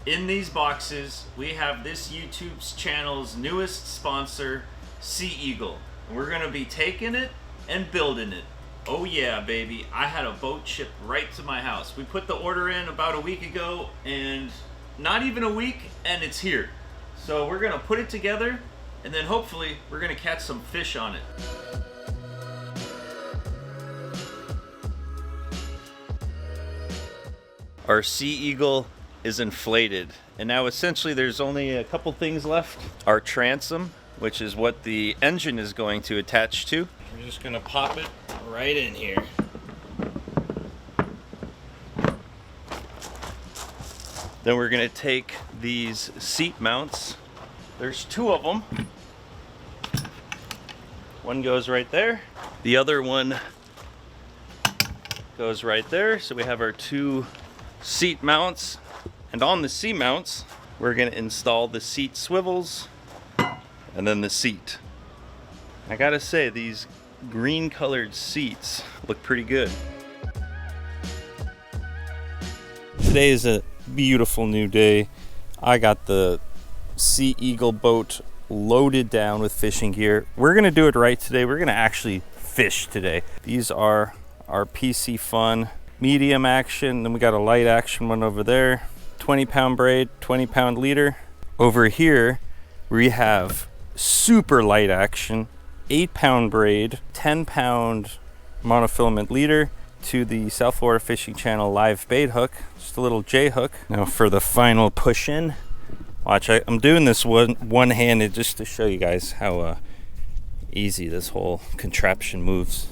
In these boxes, we have this YouTube's channel's newest sponsor, Sea Eagle. We're gonna be taking it and building it. Oh yeah, baby. I had a boat shipped right to my house. We put the order in about a week ago, and not even a week, and it's here. So we're gonna put it together, and then hopefully we're gonna catch some fish on it. Our Sea Eagle is inflated, and now essentially there's only a couple things left. Our transom, which is what the engine is going to attach to. We're just gonna pop it right in here. Then we're gonna take these seat mounts. There's two of them. One goes right there. The other one goes right there. So we have our two seat mounts. And on the seat mounts, we're gonna install the seat swivels and then the seat. I gotta say, these green colored seats look pretty good. Today is a beautiful new day. I got the Sea Eagle boat loaded down with fishing gear. We're gonna do it right today. We're gonna actually fish today. These are our PC Fun medium action, then we got a light action one over there. 20-pound braid, 20-pound leader. Over here, we have super light action, 8-pound braid, 10-pound monofilament leader to the South Florida Fishing Channel live bait hook, just a little J hook. Now for the final push in, watch, I'm doing this one-handed just to show you guys how easy this whole contraption moves.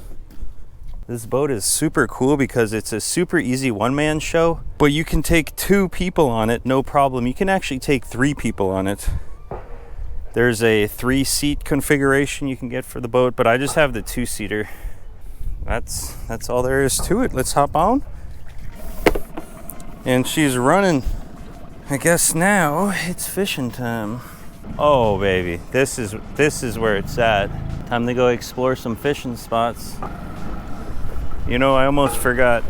This boat is super cool because it's a super easy one-man show, but you can take 2 people on it, no problem. You can actually take 3 people on it. There's a 3-seat configuration you can get for the boat, but I just have the 2-seater. That's all there is to it. Let's hop on. And she's running. I guess now it's fishing time. Oh baby, this is where it's at. Time to go explore some fishing spots. You know, I almost forgot.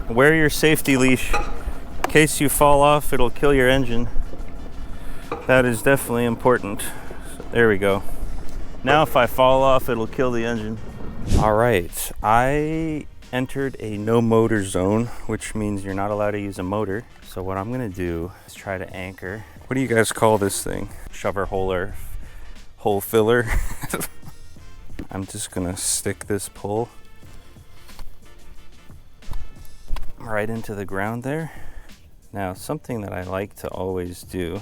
Wear your safety leash. In case you fall off, it'll kill your engine. That is definitely important. So, there we go. Now if I fall off, it'll kill the engine. All right, I entered a no motor zone, which means you're not allowed to use a motor. So what I'm gonna do is try to anchor. What do you guys call this thing? Shover holer, hole filler. I'm just gonna stick this pole right into the ground there. Now, something that I like to always do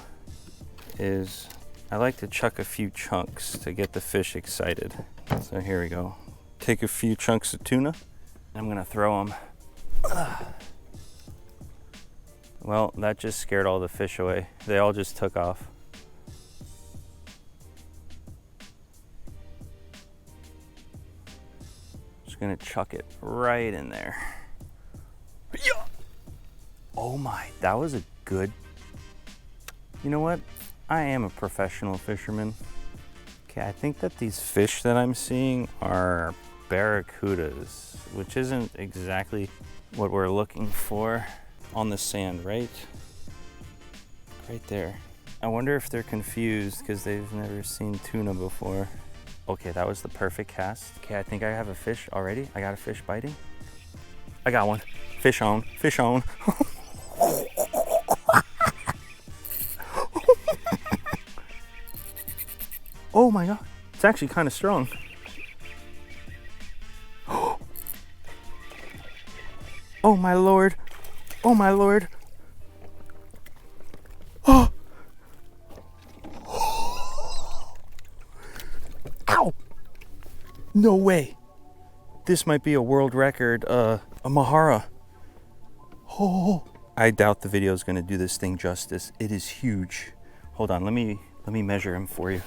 is I like to chuck a few chunks to get the fish excited. So here we go. Take a few chunks of tuna. I'm gonna throw them. Well, that just scared all the fish away. They all just took off. Just gonna chuck it right in there. Oh my, that was a good. You know what? I am a professional fisherman. Okay, I think that these fish that I'm seeing are barracudas, which isn't exactly what we're looking for on the sand, right? Right there. I wonder if they're confused because they've never seen tuna before. Okay, that was the perfect cast. Okay, I think I have a fish already. I got a fish biting. I got one. Fish on, fish on. Oh my God, it's actually kind of strong. Oh my Lord, oh my Lord. Oh. Ow, no way. This might be a world record, a Mahara. Oh, I doubt the video is going to do this thing justice. It is huge. Hold on, let me measure him for you.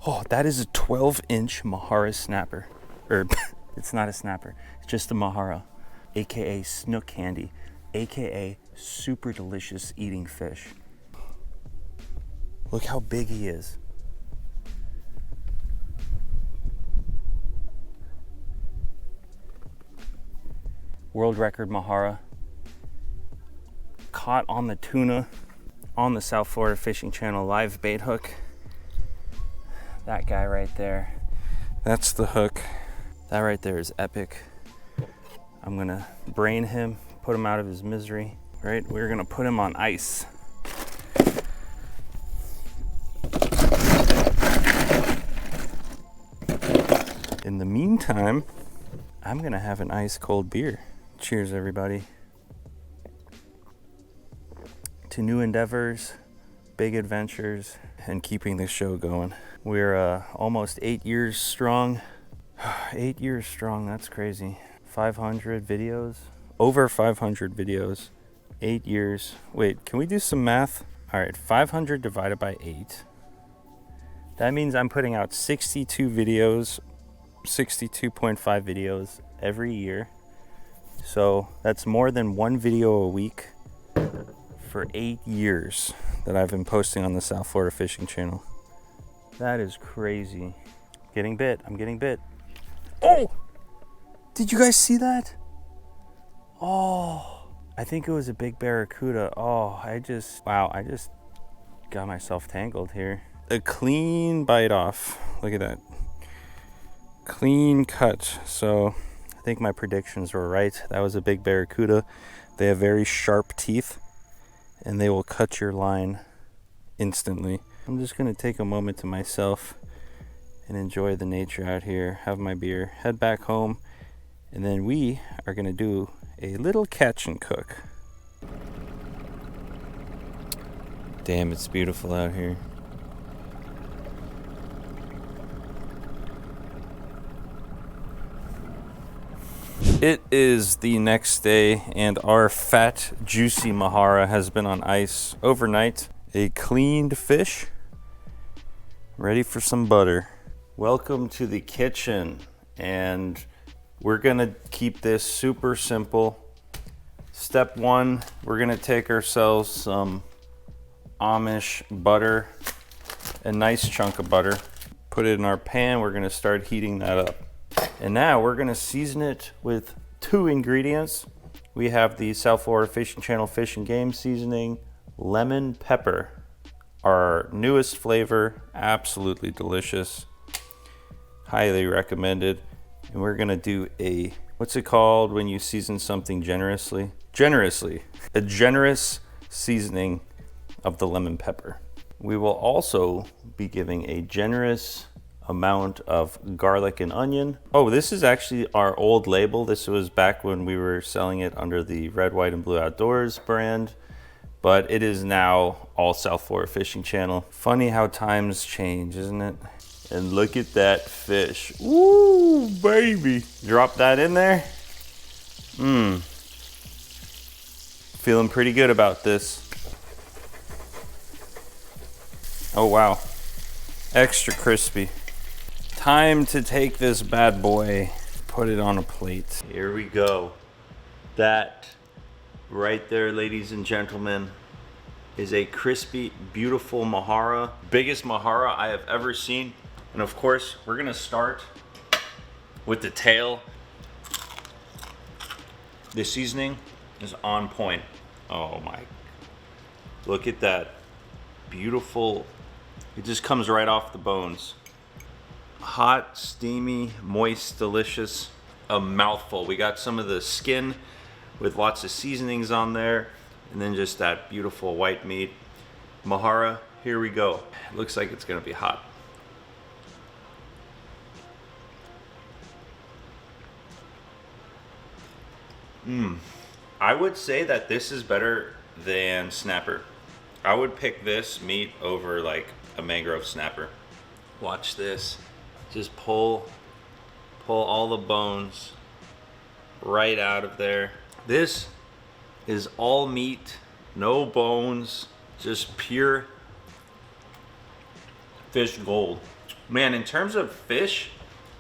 Oh, that is a 12-inch Mahara snapper. Or, it's not a snapper, it's just a Mahara, aka snook candy, aka super delicious eating fish. Look how big he is. World record Mahara. Caught on the tuna. on the South Florida Fishing Channel live bait hook. That guy right there. That's the hook. That right there is epic. I'm gonna brain him, put him out of his misery. Right, we're gonna put him on ice. In the meantime, I'm gonna have an ice cold beer. Cheers, everybody. To new endeavors, big adventures, and keeping this show going. We're almost 8 years strong. 8 years strong, that's crazy. 500 videos, over 500 videos, 8 years. Wait, can we do some math? All right, 500 divided by 8. That means I'm putting out 62 videos, 62.5 videos every year. So that's more than one video a week for 8 years that I've been posting on the South Florida Fishing Channel. That is crazy. Getting bit, I'm getting bit. Oh! Did you guys see that? Oh, I think it was a big barracuda. Oh, I just got myself tangled here. A clean bite off. Look at that. Clean cut. So I think my predictions were right. That was a big barracuda. They have very sharp teeth and they will cut your line instantly. I'm just gonna take a moment to myself and enjoy the nature out here, have my beer, head back home, and then we are gonna do a little catch and cook. Damn, it's beautiful out here. It is the next day and our fat, juicy Mahara has been on ice overnight. A cleaned fish, ready for some butter. Welcome to the kitchen, and we're gonna keep this super simple. Step one, we're gonna take ourselves some Amish butter, a nice chunk of butter. Put it in our pan, we're gonna start heating that up. And now we're gonna season it with 2 ingredients. We have the South Florida Fishing Channel Fish and Game seasoning, lemon pepper, our newest flavor, absolutely delicious, highly recommended. And we're gonna do a, what's it called when you season something generously? A generous seasoning of the lemon pepper. We will also be giving a generous amount of garlic and onion. Oh, this is actually our old label. This was back when we were selling it under the Red, White, and Blue Outdoors brand, but it is now all South Florida Fishing Channel. Funny how times change, isn't it? And look at that fish. Ooh, baby. Drop that in there. Feeling pretty good about this. Oh, wow. Extra crispy. Time to take this bad boy, put it on a plate. Here we go. That right there, ladies and gentlemen, is a crispy, beautiful Mahara. Biggest Mahara I have ever seen. And of course, we're gonna start with the tail. The seasoning is on point. Oh my, look at that. Beautiful, it just comes right off the bones. Hot, steamy, moist, delicious, a mouthful. We got some of the skin with lots of seasonings on there, and then just that beautiful white meat. Mahara, here we go. It looks like it's gonna be hot. I would say that this is better than snapper. I would pick this meat over like a mangrove snapper. Watch this. Just pull all the bones right out of there. This is all meat, no bones, just pure fish gold. Man, in terms of fish,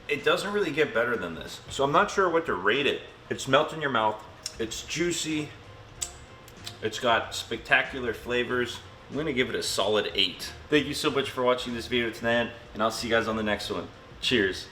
it doesn't really get better than this. So I'm not sure what to rate it. It's melt in your mouth, it's juicy, it's got spectacular flavors. I'm gonna give it a solid 8. Thank you so much for watching this video tonight, and I'll see you guys on the next one. Cheers.